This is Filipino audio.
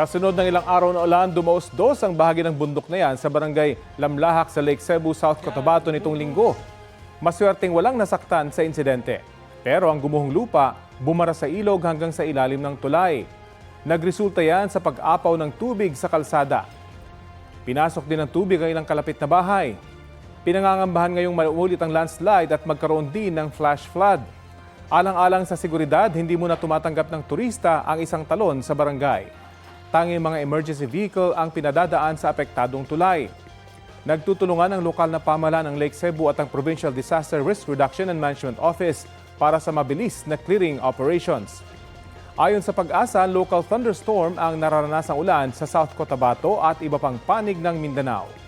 Kasunod ng ilang araw na ulan, dumaos-dos ang bahagi ng bundok na yan sa barangay Lamlahak sa Lake Cebu, South Cotabato nitong linggo. Maswerteng walang nasaktan sa insidente. Pero ang gumuhong lupa, bumara sa ilog hanggang sa ilalim ng tulay. Nagresulta yan sa pag-apaw ng tubig sa kalsada. Pinasok din ng tubig ang ilang kalapit na bahay. Pinangangambahan ngayong maulit ang landslide at magkaroon din ng flash flood. Alang-alang sa seguridad, hindi muna tumatanggap ng turista ang isang talon sa barangay. Tanging mga emergency vehicle ang pinadadaan sa apektadong tulay. Nagtutulungan ang lokal na pamahalaan ng Lake Cebu at ang Provincial Disaster Risk Reduction and Management Office para sa mabilis na clearing operations. Ayon sa Pag-asa, local thunderstorm ang nararanasang ulan sa South Cotabato at iba pang panig ng Mindanao.